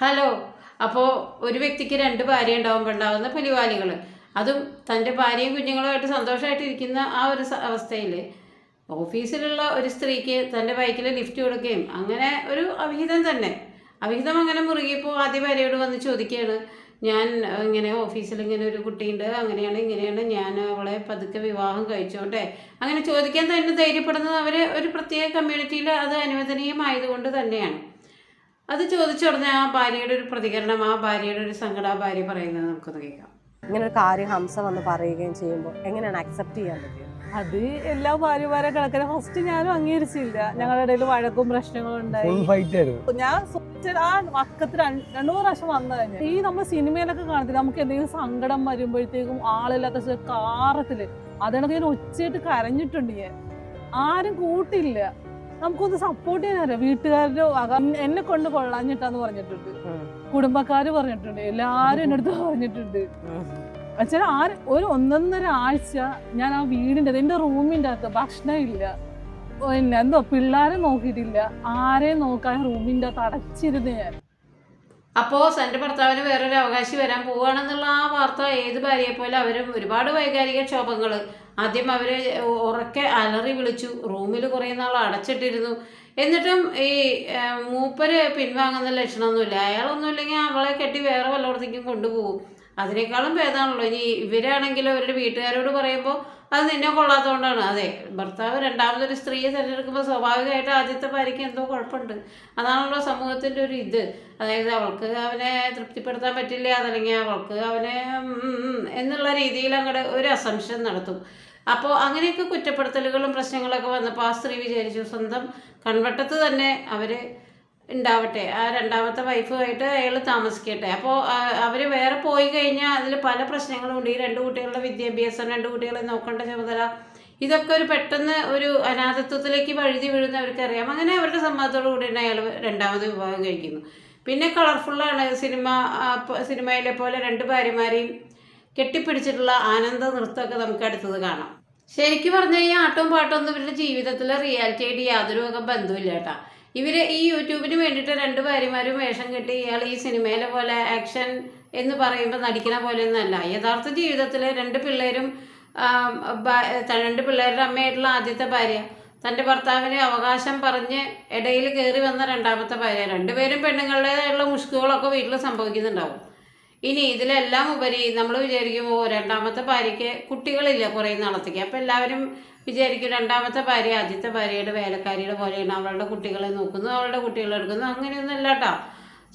Hello. അപ്പോൾ ഒരു വ്യക്തിക്ക് രണ്ട് ഭാര്യ ഉണ്ടാകുമ്പോൾ ഉണ്ടാകുന്ന പുലിവാലികൾ, അതും തൻ്റെ ഭാര്യയും കുഞ്ഞുങ്ങളുമായിട്ട് സന്തോഷമായിട്ടിരിക്കുന്ന ആ ഒരു അവസ്ഥയിൽ ഓഫീസിലുള്ള ഒരു സ്ത്രീക്ക് തൻ്റെ ബൈക്കിൽ ലിഫ്റ്റ് കൊടുക്കുകയും അങ്ങനെ ഒരു അവിഹിതം തന്നെ അവിഹിതം അങ്ങനെ മുറുകിയപ്പോൾ ആദ്യ ഭാര്യയോട് വന്ന് ചോദിക്കുകയാണ്, ഞാൻ ഇങ്ങനെ ഓഫീസിൽ ഇങ്ങനെ ഒരു കുട്ടിയുണ്ട്, അങ്ങനെയാണ് ഇങ്ങനെയാണ്, ഞാൻ അവളെ പതുക്കെ വിവാഹം കഴിച്ചോട്ടെ, അങ്ങനെ ചോദിക്കാൻ തന്നെ ധൈര്യപ്പെടുന്നത് അവർ ഒരു പ്രത്യേക കമ്മ്യൂണിറ്റിയിൽ അത് അനുവദനീയമായതുകൊണ്ട് തന്നെയാണ്. അത് ചോദിച്ചുടനെ ആ ഭാര്യയുടെ ഒരു പ്രതികരണം, ആ ഭാര്യയുടെ ഒരു സങ്കടം ആ ഭാര്യ പറയുന്നത് നമുക്കൊന്ന് കേൾക്കാം. ഇങ്ങനെ ഒരു കാര്യം ഹംസ വന്ന് പറയുകയും ചെയ്യുമ്പോൾ എങ്ങനെയാണ് അക്സെപ്റ്റ് ചെയ്യാൻ പറ്റുക? അത് എല്ലാ ഭാര്യമാരെ കണക്കിന് ഫസ്റ്റ് ഞാനും അംഗീകരിച്ചില്ല. ഞങ്ങളുടെ ഇടയിൽ വഴക്കും പ്രശ്നങ്ങളും ഉണ്ടായി. ഞാൻ ആ വക്കത്ത് 2-3 പ്രാവശ്യം വന്നു കഴിഞ്ഞാൽ ഈ നമ്മൾ സിനിമയിലൊക്കെ കാണത്തില്ല, നമുക്ക് എന്തെങ്കിലും സങ്കടം വരുമ്പോഴത്തേക്കും ആളില്ലാത്ത കാറത്തില് അതിനൊക്കെ ഞാൻ ഒച്ചയായിട്ട് കരഞ്ഞിട്ടുണ്ട്. ഞാൻ ആരും കൂട്ടില്ല, നമുക്കൊന്ന് സപ്പോർട്ട് ചെയ്യാനറിയാം. വീട്ടുകാരുടെ എന്നെ കൊണ്ട് കൊള്ളാഞ്ഞിട്ടാന്ന് പറഞ്ഞിട്ടുണ്ട്, കുടുംബക്കാര് പറഞ്ഞിട്ടുണ്ട്, എല്ലാരും എന്റെ അടുത്ത് പറഞ്ഞിട്ടുണ്ട്. വെച്ചാൽ ഒരു 1.5 ആഴ്ച ഞാൻ ആ വീടിൻ്റെ എൻ്റെ റൂമിൻ്റെ അകത്ത് ഭക്ഷണം ഇല്ല, പിന്നെ എന്തോ പിള്ളേരെ നോക്കിയിട്ടില്ല, ആരെയും നോക്കാൻ റൂമിൻ്റെ അകത്ത് അടച്ചിരുന്ന് ഞാൻ. അപ്പോൾ തൻ്റെ ഭർത്താവിന് വേറൊരു അവകാശി വരാൻ പോവുകയാണെന്നുള്ള ആ വാർത്ത ഏത് ഭാര്യയെ പോലെ അവരും ഒരുപാട് വൈകാരിക ക്ഷോഭങ്ങൾ. ആദ്യം അവർ ഉറക്കെ അലറി വിളിച്ചു, റൂമിൽ കുറേ നാൾ അടച്ചിട്ടിരുന്നു. എന്നിട്ടും ഈ മൂപ്പര് പിൻവാങ്ങുന്ന ലക്ഷണമൊന്നുമില്ല. അയാളൊന്നുമില്ലെങ്കിൽ അവളെ കെട്ടി വേറെ വല്ലയിടത്തേക്കും കൊണ്ടുപോകും. അതിനേക്കാളും ഭേദമാണല്ലോ. ഇനി ഇവരാണെങ്കിലും അവരുടെ വീട്ടുകാരോട് പറയുമ്പോൾ അത് നിന്നെ കൊള്ളാത്തതുകൊണ്ടാണ്. അതെ, ഭർത്താവ് രണ്ടാമതൊരു സ്ത്രീയെ തിരഞ്ഞെടുക്കുമ്പോൾ സ്വാഭാവികമായിട്ട് ആദ്യത്തെ ഭാര്യയ്ക്ക് എന്തോ കുഴപ്പമുണ്ട്. അതാണല്ലോ സമൂഹത്തിൻ്റെ ഒരു ഇത്. അതായത് അവൾക്ക് അവനെ തൃപ്തിപ്പെടുത്താൻ പറ്റില്ല, അതല്ലെങ്കിൽ അവൾക്ക് അവനെ എന്നുള്ള രീതിയിൽ അങ്ങോട്ട് ഒരു അസംഷൻ നടത്തും. അപ്പോൾ അങ്ങനെയൊക്കെ കുറ്റപ്പെടുത്തലുകളും പ്രശ്നങ്ങളൊക്കെ വന്നപ്പോൾ ആ സ്ത്രീ വിചാരിച്ചു സ്വന്തം കൺവട്ടത്ത് തന്നെ അവർ ഉണ്ടാവട്ടെ, ആ രണ്ടാമത്തെ വൈഫുമായിട്ട് അയാൾ താമസിക്കട്ടെ. അപ്പോൾ അവർ വേറെ പോയി കഴിഞ്ഞാൽ അതിൽ പല പ്രശ്നങ്ങളും ഉണ്ട്. ഈ 2 കുട്ടികളുടെ വിദ്യാഭ്യാസം, 2 കുട്ടികളെ നോക്കേണ്ട ചുമതല, ഇതൊക്കെ ഒരു പെട്ടെന്ന് ഒരു അനാഥത്വത്തിലേക്ക് വഴുതി വീഴുന്നവർക്കറിയാം. അങ്ങനെ അവരുടെ സമ്മതത്തോടു കൂടി തന്നെ അയാൾ രണ്ടാമത് വിവാഹം കഴിക്കുന്നു. പിന്നെ കളർഫുള്ളാണ് സിനിമയിലെ പോലെ 2 ഭാര്യമാരെയും കെട്ടിപ്പിടിച്ചിട്ടുള്ള ആനന്ദ നൃത്തമൊക്കെ നമുക്ക് അടുത്തത് കാണാം. ശരിക്കും പറഞ്ഞു കഴിഞ്ഞാൽ ആട്ടവും പാട്ടൊന്നും ഇവരുടെ ജീവിതത്തിലെ റിയാലിറ്റി ആയിട്ട് യാതൊരു വക ബന്ധമില്ല കേട്ടോ. ഇവർ ഈ യൂട്യൂബിന് വേണ്ടിയിട്ട് 2 ഭാര്യമാരും വേഷം കെട്ടി ഇയാൾ ഈ സിനിമയിലെ പോലെ ആക്ഷൻ എന്ന് പറയുമ്പോൾ നടിക്കുന്ന പോലെയൊന്നുമല്ല. യഥാർത്ഥ ജീവിതത്തിൽ 2 പിള്ളേരും 2 പിള്ളേരുടെ അമ്മയായിട്ടുള്ള ആദ്യത്തെ ഭാര്യ തൻ്റെ ഭർത്താവിന് അവകാശം പറഞ്ഞ് ഇടയിൽ കയറി വന്ന രണ്ടാമത്തെ ഭാര്യ, 2 പേരും പെണ്ണുങ്ങളുടേതായുള്ള മുഷ്കുകളൊക്കെ വീട്ടിൽ സംഭവിക്കുന്നുണ്ടാവും. ഇനി ഇതിലെല്ലാം ഉപരി നമ്മൾ വിചാരിക്കുമ്പോൾ രണ്ടാമത്തെ ഭാര്യയ്ക്ക് കുട്ടികളില്ല കുറേ നാളത്തേക്ക്. അപ്പോൾ എല്ലാവരും വിചാരിക്കും രണ്ടാമത്തെ ഭാര്യ ആദ്യത്തെ ഭാര്യയുടെ വേലക്കാരിയുടെ പോലെയാണ്, അവളുടെ കുട്ടികളെ നോക്കുന്നു, അവളുടെ കുട്ടികളെ എടുക്കുന്നു. അങ്ങനെയൊന്നും അല്ല കേട്ടോ.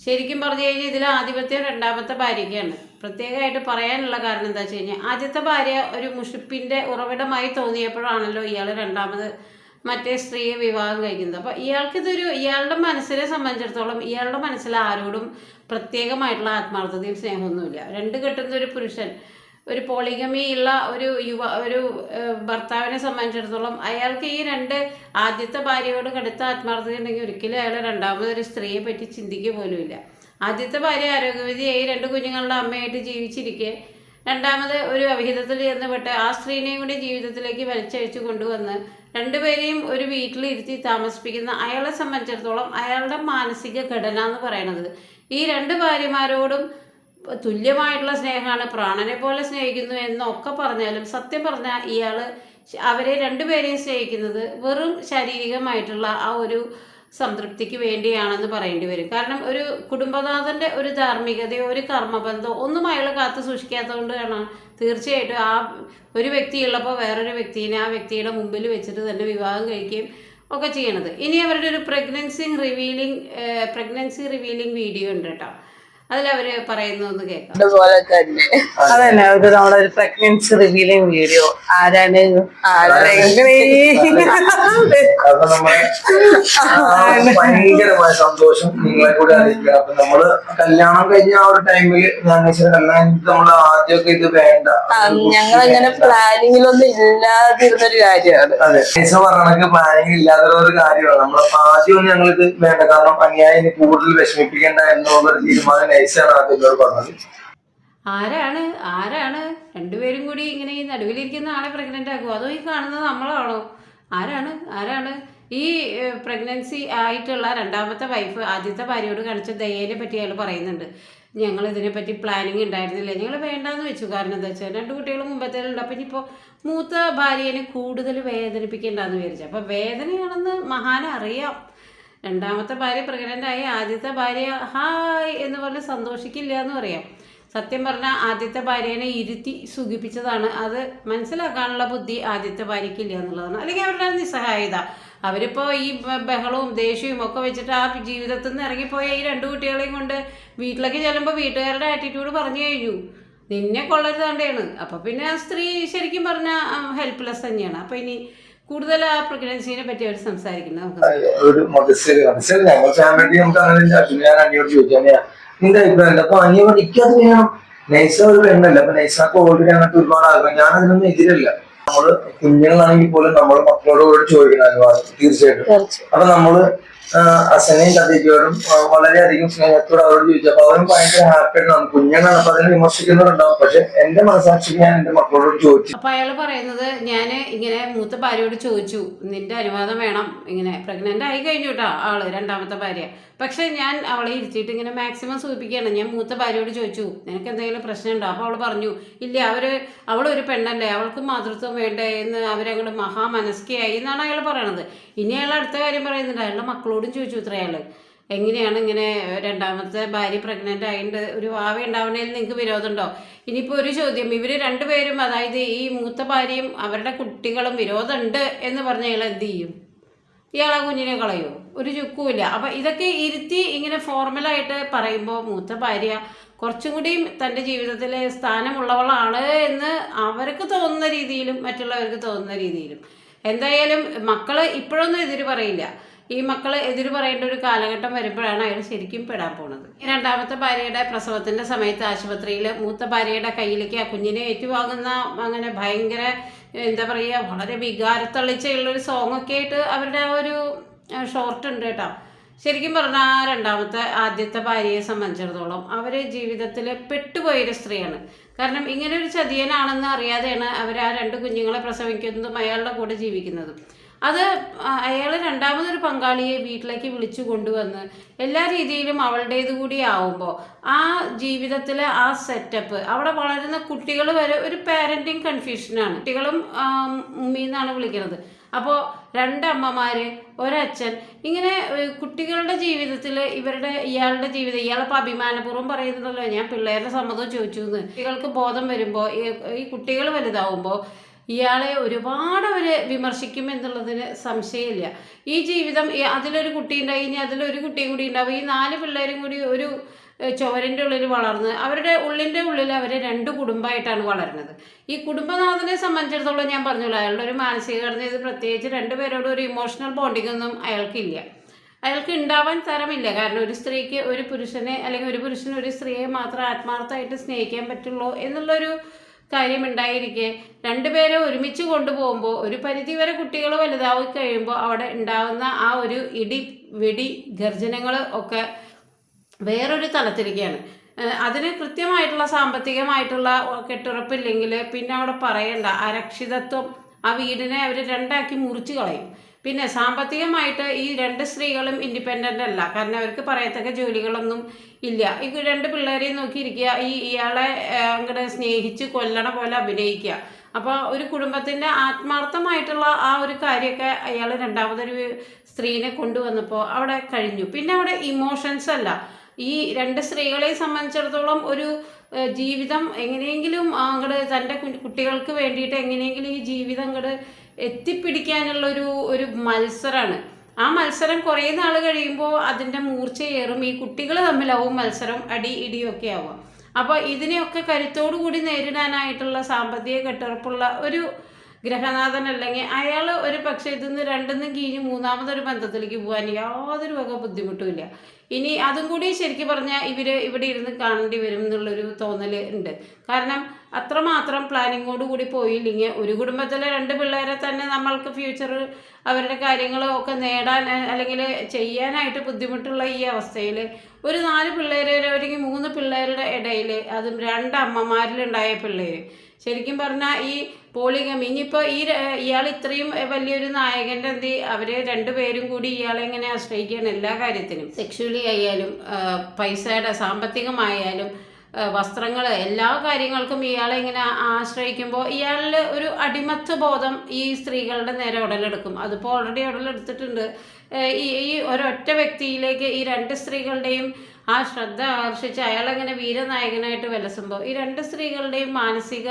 ശരിക്കും പറഞ്ഞു കഴിഞ്ഞാൽ ഇതിൽ ആധിപത്യം രണ്ടാമത്തെ ഭാര്യയ്ക്കാണ്. പ്രത്യേകമായിട്ട് പറയാനുള്ള കാരണം എന്താ വെച്ച് കഴിഞ്ഞാൽ ആദ്യത്തെ ഭാര്യ ഒരു മുഷിപ്പിൻ്റെ ഉറവിടമായി തോന്നിയപ്പോഴാണല്ലോ ഇയാൾ രണ്ടാമത് മറ്റേ സ്ത്രീയെ വിവാഹം കഴിക്കുന്നത്. അപ്പോൾ ഇയാളുടെ മനസ്സിനെ സംബന്ധിച്ചിടത്തോളം ഇയാളുടെ മനസ്സിൽ ആരോടും പ്രത്യേകമായിട്ടുള്ള ആത്മാർത്ഥതയും സ്നേഹമൊന്നുമില്ല. 2 കെട്ടുന്ന ഒരു പുരുഷൻ, ഒരു പോളിഗമി ഉള്ള ഒരു ഭർത്താവിനെ സംബന്ധിച്ചിടത്തോളം അയാൾക്ക് ഈ 2 ആദ്യത്തെ ഭാര്യയോട് കടുത്ത ആത്മാർത്ഥത ഉണ്ടെങ്കിൽ ഒരിക്കലും അയാൾ രണ്ടാമതൊരു സ്ത്രീയെ പറ്റി ചിന്തിക്കുക പോലുമില്ല. ആദ്യത്തെ ഭാര്യ ആരോഗ്യവതിയായി 2 കുഞ്ഞുങ്ങളുടെ അമ്മയായിട്ട് ജീവിച്ചിരിക്കെ രണ്ടാമത് ഒരു അവിഹിതത്തിൽ ചെന്നപ്പെട്ട് ആ സ്ത്രീനെയും കൂടി ജീവിതത്തിലേക്ക് വലിച്ചഴിച്ചു കൊണ്ടുവന്ന് 2 പേരെയും ഒരു വീട്ടിലിരുത്തി താമസിപ്പിക്കുന്ന അയാളെ സംബന്ധിച്ചിടത്തോളം അയാളുടെ മാനസിക ഘടന എന്ന് പറയുന്നത് ഈ 2 ഭാര്യമാരോടും തുല്യമായിട്ടുള്ള സ്നേഹമാണ്, പ്രാണനെ പോലെ സ്നേഹിക്കുന്നു എന്നൊക്കെ പറഞ്ഞാലും സത്യം പറഞ്ഞാൽ ഇയാൾ അവരെ 2 പേരെയും സ്നേഹിക്കുന്നത് വെറും ശാരീരികമായിട്ടുള്ള ആ ഒരു സംതൃപ്തിക്ക് വേണ്ടിയാണെന്ന് പറയേണ്ടി വരും. കാരണം ഒരു കുടുംബനാഥൻ്റെ ഒരു ധാർമ്മികതയോ ഒരു കർമ്മബന്ധമോ ഒന്നും അയാൾ കാത്തു സൂക്ഷിക്കാത്തതുകൊണ്ടാണ് തീർച്ചയായിട്ടും ആ ഒരു വ്യക്തിയുള്ളപ്പോൾ വേറൊരു വ്യക്തിനെ ആ വ്യക്തിയുടെ മുമ്പിൽ വെച്ചിട്ട് തന്നെ വിവാഹം കഴിക്കുകയും ഒക്കെ ചെയ്യണത്. ഇനി അവരുടെ ഒരു പ്രഗ്നൻസി റിവീലിംഗ് വീഡിയോ ഉണ്ട് കേട്ടോ. അതിലവര് പറയുന്നൊന്ന് കേൾക്കാം. അതുപോലെ തന്നെ അതന്നെ നമ്മളെ ഒരു പ്രഗ്നൻസി റിവീലിംഗ് വീഡിയോ ആരാണ് ഭയങ്കരമായ സന്തോഷം നിങ്ങളെ കൂടെ അറിയിക്കുക. അപ്പൊ നമ്മള് കല്യാണം കഴിഞ്ഞ ആ ഒരു ടൈമില് കല്യാണത്തിന് നമ്മള് ആദ്യമൊക്കെ ഇത് വേണ്ട, ഞങ്ങളങ്ങനെ പ്ലാനിങ്ങിലൊന്നും ഇല്ലാതിരുന്നൊരു കാര്യമാണ്. അതെ, പൈസ പറഞ്ഞ പ്ലാനിങ് ഇല്ലാത്തൊരു കാര്യമാണ്. നമ്മളപ്പോ ആദ്യമൊന്നും ഞങ്ങളിത് വേണ്ട, കാരണം അന്യായം കൂടുതൽ വിഷമിപ്പിക്കേണ്ട എന്നുള്ളൊരു തീരുമാനം നൈസാണ് ആദ്യം പറഞ്ഞത്. ആരാണ് 2 പേരും കൂടി ഇങ്ങനെ ഈ നടുവിലിരിക്കുന്ന ആളെ പ്രഗ്നന്റ് ആക്കുമോ? അതോ ഈ കാണുന്നത് നമ്മളാണോ? ആരാണ് ഈ പ്രഗ്നൻസി ആയിട്ടുള്ള രണ്ടാമത്തെ വൈഫ് ആദ്യത്തെ ഭാര്യയോട് കാണിച്ച ദയേനെ പറ്റി അയാൾ പറയുന്നുണ്ട്. ഞങ്ങൾ ഇതിനെപ്പറ്റി പ്ലാനിങ് ഉണ്ടായിരുന്നില്ല, ഞങ്ങൾ വേണ്ടാന്ന് വെച്ചു. കാരണം എന്താ വെച്ചാൽ 2 കുട്ടികൾ മുമ്പത്തേലുണ്ട്. അപ്പം ഇനിയിപ്പോൾ മൂത്ത ഭാര്യനെ കൂടുതൽ വേദനിപ്പിക്കേണ്ടെന്ന് വിചാരിച്ചു. അപ്പോൾ വേദനയാണെന്ന് മഹാന് അറിയാം. രണ്ടാമത്തെ ഭാര്യ പ്രഗ്നൻ്റ് ആയി ആദ്യത്തെ ഭാര്യ ഹായ് എന്ന് പറഞ്ഞ് സന്തോഷിക്കില്ല എന്ന് പറയാം. സത്യം പറഞ്ഞാൽ ആദ്യത്തെ ഭാര്യേനെ ഇരുത്തി സുഖിപ്പിച്ചതാണ്. അത് മനസ്സിലാക്കാനുള്ള ബുദ്ധി ആദ്യത്തെ ഭാര്യയ്ക്കില്ല എന്നുള്ളതാണ്. അല്ലെങ്കിൽ അവരുടെ നിസ്സഹായത. അവരിപ്പോൾ ഈ ബഹളവും ദേഷ്യവും ഒക്കെ വെച്ചിട്ട് ആ ജീവിതത്തിൽ നിന്ന് ഇറങ്ങിപ്പോയ ഈ 2 കുട്ടികളെയും കൊണ്ട് വീട്ടിലേക്ക് ചെല്ലുമ്പോൾ വീട്ടുകാരുടെ ആറ്റിറ്റ്യൂഡ് പറഞ്ഞു കഴിഞ്ഞു, നിന്നെ കൊള്ളരുതാണ്ടാണ്. അപ്പോൾ പിന്നെ ആ സ്ത്രീ ശരിക്കും പറഞ്ഞാൽ ഹെൽപ്ലെസ് തന്നെയാണ്. അപ്പോൾ ഇനി കൂടുതൽ ആ പ്രഗ്നൻസിനെ പറ്റി അവർ സംസാരിക്കുന്നത് ഞങ്ങൾ ഫാമിലി നമുക്ക് അങ്ങനെ ഞാൻ അനിയോട് ചോദിച്ചാൽ നിന്റെ അഭിപ്രായം. അപ്പൊ അനിയോട് എനിക്കത് വേണം. നൈസ ഒരു പെണ്ണല്ല. അപ്പൊ നൈസാക്ക് ഓൾറെഡി അങ്ങനത്തെ ഒരുപാട് ആഗ്രഹം. ഞാൻ അതിനൊന്നും എതിരല്ല. നമ്മള് കുഞ്ഞുങ്ങളാണെങ്കിൽ പോലും നമ്മള് മക്കളോട് ചോദിക്കണം അനുവാദം തീർച്ചയായിട്ടും. അപ്പൊ നമ്മള് അസനയും കഥയ്ക്കോടും വളരെയധികം സ്നേഹത്തോട് അവരോട് ചോദിച്ചു. അപ്പൊ അവരും ഭയങ്കര ഹാപ്പിയാണ്. കുഞ്ഞുങ്ങളാണ്, അപ്പൊ അതിനെ വിമർശിക്കുന്നവരുണ്ടാവും. പക്ഷെ എന്റെ മനസാക്ഷിക്ക് ഞാൻ എന്റെ മക്കളോട് ചോദിച്ചു. അപ്പൊ അയാൾ പറയുന്നത്, ഞാൻ ഇങ്ങനെ മൂത്ത ഭാര്യയോട് ചോദിച്ചു, നിന്റെ അനുവാദം വേണം, ഇങ്ങനെ പ്രഗ്നന്റ് ആയി കഴിഞ്ഞു കേട്ടോ ആള് രണ്ടാമത്തെ ഭാര്യ. പക്ഷെ ഞാൻ അവളെ ഇരുത്തിയിട്ട് ഇങ്ങനെ മാക്സിമം സൂചിപ്പിക്കുകയാണ്. ഞാൻ മൂത്ത ഭാര്യയോട് ചോദിച്ചു, നിനക്ക് എന്തെങ്കിലും പ്രശ്നമുണ്ടോ? അപ്പോൾ അവൾ പറഞ്ഞു, ഇല്ല, അവളൊരു പെണ്ണല്ലേ, അവൾക്ക് മാതൃത്വം വേണ്ടേ എന്ന് അവരങ്ങോട്ട് മഹാമനസ്കയായി എന്നാണ് അയാൾ പറയണത്. ഇനി അയാൾ അടുത്ത കാര്യം പറയുന്നുണ്ട്, അയാളുടെ മക്കളോടും ചോദിച്ചു ഇത്ര അയാൾ എങ്ങനെയാണ് ഇങ്ങനെ രണ്ടാമത്തെ ഭാര്യ പ്രഗ്നൻ്റ് ആയിട്ട് ഒരു വാവ ഉണ്ടാവണേൽ നിങ്ങൾക്ക് വിരോധമുണ്ടോ? ഇനിയിപ്പോൾ ഒരു ചോദ്യം, ഇവർ 2 പേരും, അതായത് ഈ മൂത്ത ഭാര്യയും അവരുടെ കുട്ടികളും വിരോധമുണ്ട് എന്ന് പറഞ്ഞാൽ അയാൾ എന്ത് ചെയ്യും? ഇയാളെ കുഞ്ഞിനെ കളയോ? ഒരു ചുക്കുമില്ല. അപ്പം ഇതൊക്കെ ഇരുത്തി ഇങ്ങനെ ഫോർമലായിട്ട് പറയുമ്പോൾ മൂത്ത ഭാര്യ കുറച്ചും കൂടിയും തൻ്റെ ജീവിതത്തിൽ സ്ഥാനമുള്ളവളാണ് എന്ന് അവർക്ക് തോന്നുന്ന രീതിയിലും മറ്റുള്ളവർക്ക് തോന്നുന്ന രീതിയിലും. എന്തായാലും മക്കൾ ഇപ്പോഴൊന്നും എതിര് പറയില്ല. ഈ മക്കൾ എതിര് പറയേണ്ട ഒരു കാലഘട്ടം വരുമ്പോഴാണ് അയാൾ ശരിക്കും പെടാൻ പോണത്. രണ്ടാമത്തെ ഭാര്യയുടെ പ്രസവത്തിൻ്റെ സമയത്ത് ആശുപത്രിയിൽ മൂത്ത ഭാര്യയുടെ കയ്യിലേക്ക് ആ കുഞ്ഞിനെ ഏറ്റുവാങ്ങുന്ന അങ്ങനെ ഭയങ്കര എന്താ പറയുക, വളരെ വികാരത്തള്ളിച്ചുള്ളൊരു സോങ്ങൊക്കെ ആയിട്ട് അവരുടെ ആ ഒരു ഷോർട്ട് ഉണ്ട് കേട്ടോ. ശരിക്കും പറഞ്ഞാൽ ആദ്യത്തെ ഭാര്യയെ സംബന്ധിച്ചിടത്തോളം അവർ ജീവിതത്തിൽ പെട്ടുപോയൊരു സ്ത്രീയാണ്. കാരണം ഇങ്ങനെ ഒരു ചതിയനാണെന്ന് അറിയാതെയാണ് അവർ ആ 2 കുഞ്ഞുങ്ങളെ പ്രസവിക്കുന്നതും അയാളുടെ കൂടെ ജീവിക്കുന്നതും. അത് അയാൾ രണ്ടാമതൊരു പങ്കാളിയെ വീട്ടിലേക്ക് വിളിച്ചു കൊണ്ടുവന്ന് എല്ലാ രീതിയിലും അവളുടേത് കൂടി ആവുമ്പോൾ ആ ജീവിതത്തിലെ ആ സെറ്റപ്പ്, അവിടെ വളരുന്ന കുട്ടികൾ വരെ ഒരു പാരൻറ്റിങ് കൺഫ്യൂഷനാണ്. കുട്ടികളും ഉമ്മീന്നാണ് വിളിക്കുന്നത്. അപ്പോൾ 2 അമ്മമാർ, ഒരച്ഛൻ, ഇങ്ങനെ കുട്ടികളുടെ ജീവിതത്തിൽ ഇയാളുടെ ജീവിതം, ഇയാളിപ്പോൾ അഭിമാനപൂർവ്വം പറയുന്നുണ്ടല്ലോ, ഞാൻ പിള്ളേരുടെ സമ്മതം ചോദിച്ചു എന്ന്. കുട്ടികൾക്ക് ബോധം വരുമ്പോൾ ഈ കുട്ടികൾ വലുതാവുമ്പോൾ ഇയാളെ ഒരുപാട് അവർ വിമർശിക്കും എന്നുള്ളതിന് സംശയമില്ല. ഈ ജീവിതം അതിലൊരു കുട്ടി ഉണ്ടായി, ഇനി അതിലൊരു കുട്ടിയും കൂടി ഉണ്ടാവും. ഈ 4 പിള്ളേരും കൂടി ഒരു ചുവരിൻ്റെ ഉള്ളിൽ വളർന്ന് അവരുടെ ഉള്ളിൽ അവർ 2 കുടുംബമായിട്ടാണ് വളരുന്നത്. ഈ കുടുംബനാഥനെ സംബന്ധിച്ചിടത്തോളം ഞാൻ പറഞ്ഞല്ലോ, അയാളുടെ ഒരു മാനസിക ഘടന, ഇത് പ്രത്യേകിച്ച് 2 പേരോട് ഒരു ഇമോഷണൽ ബോണ്ടിങ് ഒന്നും അയാൾക്കില്ല. അയാൾക്ക് ഉണ്ടാവാൻ തരമില്ല. കാരണം ഒരു സ്ത്രീക്ക് ഒരു പുരുഷനെ, അല്ലെങ്കിൽ ഒരു പുരുഷന് ഒരു സ്ത്രീയെ മാത്രം ആത്മാർത്ഥമായിട്ട് സ്നേഹിക്കാൻ പറ്റുള്ളൂ എന്നുള്ളൊരു കാര്യമുണ്ടായിരിക്കെ 2 പേരെ ഒരുമിച്ച് കൊണ്ടുപോകുമ്പോൾ ഒരു പരിധിവരെ കുട്ടികൾ വലുതായി കഴിയുമ്പോൾ അവിടെ ഉണ്ടാകുന്ന ആ ഒരു ഇടി വെടി ഗർജനങ്ങൾ ഒക്കെ വേറൊരു തലത്തിലേക്കാണ്. അതിന് കൃത്യമായിട്ടുള്ള സാമ്പത്തികമായിട്ടുള്ള കെട്ടുറപ്പില്ലെങ്കിൽ പിന്നെ അവിടെ പറയേണ്ട അരക്ഷിതത്വം. ആ വീടിനെ അവർ 2ആക്കി മുറിച്ച് കളയും. പിന്നെ സാമ്പത്തികമായിട്ട് ഈ 2 സ്ത്രീകളും ഇൻഡിപെൻഡൻ്റ് അല്ല. കാരണം അവർക്ക് പറയത്തക്ക ജോലികളൊന്നും ഇല്ല. ഈ 2 പിള്ളേരെയും നോക്കിയിരിക്കുക, ഇയാളെ അങ്ങോട്ട് സ്നേഹിച്ച് കൊല്ലണ പോലെ അഭിനയിക്കുക. അപ്പോൾ ഒരു കുടുംബത്തിൻ്റെ ആത്മാർത്ഥമായിട്ടുള്ള ആ ഒരു കാര്യമൊക്കെ അയാൾ രണ്ടാമതൊരു സ്ത്രീനെ കൊണ്ടുവന്നപ്പോൾ അവിടെ കഴിഞ്ഞു. പിന്നെ അവിടെ ഇമോഷൻസ് അല്ല. ഈ 2 സ്ത്രീകളെ സംബന്ധിച്ചിടത്തോളം ഒരു ജീവിതം എങ്ങനെയെങ്കിലും അങ്ങോട്ട് തൻ്റെ കുട്ടികൾക്ക് വേണ്ടിയിട്ട് എങ്ങനെയെങ്കിലും ഈ ജീവിതം അങ്ങോട്ട് എത്തിപ്പിടിക്കാനുള്ളൊരു മത്സരമാണ്. ആ മത്സരം കുറേ നാൾ കഴിയുമ്പോൾ അതിൻ്റെ മൂർച്ചയേറും. ഈ കുട്ടികൾ തമ്മിലാവും മത്സരം, ഇടിയൊക്കെ ആവുക. അപ്പോൾ ഇതിനെയൊക്കെ കരുത്തോടു കൂടി നേരിടാനായിട്ടുള്ള സാമ്പത്തിക കെട്ടുറപ്പുള്ള ഒരു ഗ്രഹനാഥൻ അല്ലെങ്കിൽ അയാൾ ഒരു പക്ഷേ ഇതിന്ന് 2ന്നും കീഞ്ഞ് 3ാമതൊരു ബന്ധത്തിലേക്ക് പോകാൻ യാതൊരു വക ബുദ്ധിമുട്ടുമില്ല. ഇനി അതും കൂടി ശരിക്കും പറഞ്ഞാൽ ഇവിടെ ഇരുന്ന് കാണേണ്ടി വരും എന്നുള്ളൊരു തോന്നൽ ഉണ്ട്. കാരണം അത്രമാത്രം പ്ലാനിങ്ങോട് കൂടി പോയില്ലെങ്കിൽ ഒരു കുടുംബത്തിലെ 2 പിള്ളേരെ തന്നെ നമ്മൾക്ക് ഫ്യൂച്ചർ അവരുടെ കാര്യങ്ങളൊക്കെ നേടാൻ അല്ലെങ്കിൽ ചെയ്യാനായിട്ട് ബുദ്ധിമുട്ടുള്ള ഈ അവസ്ഥയിൽ ഒരു 4 പിള്ളേർ അല്ലെങ്കിൽ 3 പിള്ളേരുടെ ഇടയിൽ, അതും 2 അമ്മമാരിലുണ്ടായ പിള്ളേർ, ശരിക്കും പറഞ്ഞാൽ ഈ പോളിഗമി ഇനിയിപ്പോൾ ഇയാൾ ഇത്രയും വലിയൊരു നായകൻ്റെ അവർ രണ്ടുപേരും കൂടി ഇയാളെ എങ്ങനെ ആശ്രയിക്കുകയാണ് എല്ലാ കാര്യത്തിനും, സെക്ഷുവലി ആയാലും പൈസയുടെ സാമ്പത്തികമായാലും വസ്ത്രങ്ങൾ എല്ലാ കാര്യങ്ങൾക്കും ഇയാളെ ഇങ്ങനെ ആശ്രയിക്കുമ്പോൾ ഇയാളിൽ ഒരു അടിമത്വ ബോധം ഈ സ്ത്രീകളുടെ നേരെ ഉടലെടുക്കും. അതിപ്പോൾ ഓൾറെഡി ഉടലെടുത്തിട്ടുണ്ട്. ഈ ഒരൊറ്റ വ്യക്തിയിലേക്ക് ഈ രണ്ട് സ്ത്രീകളുടെയും ആ ശ്രദ്ധ ആകർഷിച്ച് അയാളെങ്ങനെ വീരനായകനായിട്ട് വിലസുമ്പോൾ ഈ രണ്ട് സ്ത്രീകളുടെയും മാനസിക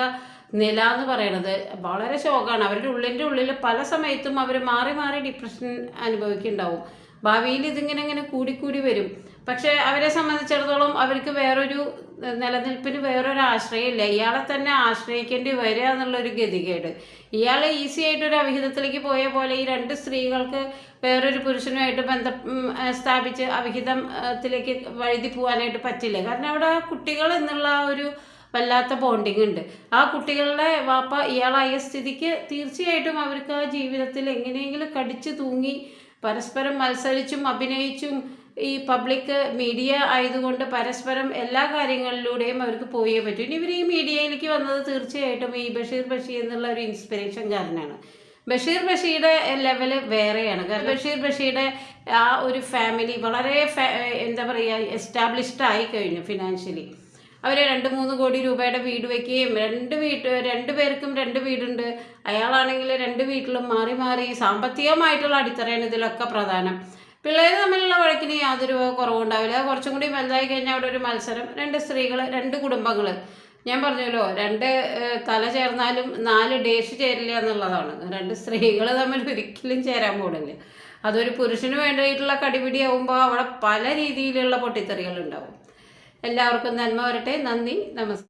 നില എന്ന് പറയണത് വളരെ ശോകമാണ്. അവരുടെ ഉള്ളിൽ പല സമയത്തും അവർ മാറി മാറി ഡിപ്രഷൻ അനുഭവിക്കുന്നുണ്ടാവും. ഭാവിയിൽ ഇതിങ്ങനെ കൂടിക്കൂടി വരും. പക്ഷേ അവരെ സംബന്ധിച്ചിടത്തോളം അവർക്ക് വേറൊരു നിലനിൽപ്പിന് വേറൊരു ആശ്രയമില്ല. ഇയാളെ തന്നെ ആശ്രയിക്കേണ്ടി വരിക എന്നുള്ളൊരു ഗതികേട്. ഇയാൾ ഈസി ആയിട്ടൊരു അവിഹിതത്തിലേക്ക് പോയ പോലെ ഈ രണ്ട് സ്ത്രീകൾക്ക് വേറൊരു പുരുഷനുമായിട്ട് ബന്ധം സ്ഥാപിച്ച് അവിഹിതത്തിലേക്ക് വഴുതി പോകാനായിട്ട് പറ്റില്ല. കാരണം അവിടെ കുട്ടികൾ എന്നുള്ള ഒരു വല്ലാത്ത ബോണ്ടിങ് ഉണ്ട്. ആ കുട്ടികളുടെ വാപ്പ ഇയാളായ സ്ഥിതിക്ക് തീർച്ചയായിട്ടും അവർക്ക് ആ ജീവിതത്തിൽ എങ്ങനെയെങ്കിലും കടിച്ചു തൂങ്ങി പരസ്പരം മത്സരിച്ചും അഭിനയിച്ചും ഈ പബ്ലിക് മീഡിയ ആയതുകൊണ്ട് പരസ്പരം എല്ലാ കാര്യങ്ങളിലൂടെയും അവർക്ക് പോയേ പറ്റും. ഇനി ഇവർ ഈ മീഡിയയിലേക്ക് വന്നത് തീർച്ചയായിട്ടും ഈ ബഷീർ എന്നുള്ള ഒരു ഇൻസ്പിറേഷൻ കാരനാണ്. ബഷീറുടെ ലെവല് വേറെയാണ്. കാരണം ബഷീറുടെ ആ ഒരു ഫാമിലി വളരെ എന്താ പറയുക എസ്റ്റാബ്ലിഷ്ഡ് ആയി കഴിഞ്ഞു ഫിനാൻഷ്യലി. അവർ 2-3 കോടി രൂപയുടെ വീട് വയ്ക്കുകയും രണ്ടു പേർക്കും 2 വീടുണ്ട്. അയാളാണെങ്കിൽ 2 വീട്ടിലും മാറി മാറി സാമ്പത്തികമായിട്ടുള്ള അടിത്തറയാണ് ഇതിലൊക്കെ പ്രധാനം. പിള്ളേർ തമ്മിലുള്ള വഴക്കിന് യാതൊരു കുറവുണ്ടാവില്ല. കുറച്ചും കൂടി വലുതായി കഴിഞ്ഞാൽ അവിടെ ഒരു മത്സരം. 2 സ്ത്രീകൾ 2 കുടുംബങ്ങൾ. ഞാൻ പറഞ്ഞല്ലോ 2 തല ചേർന്നാലും 4 ഡേഷ് ചേരില്ല എന്നുള്ളതാണ്. 2 സ്ത്രീകൾ തമ്മിൽ ഒരിക്കലും ചേരാൻ പോണില്ല. അതൊരു പുരുഷന് വേണ്ടിയിട്ടുള്ള കടിപിടിയാവുമ്പോൾ അവിടെ പല രീതിയിലുള്ള പൊട്ടിത്തെറികൾ ഉണ്ടാവും. എല്ലാവർക്കും നന്മ വരട്ടെ. നന്ദി, നമസ്കാരം.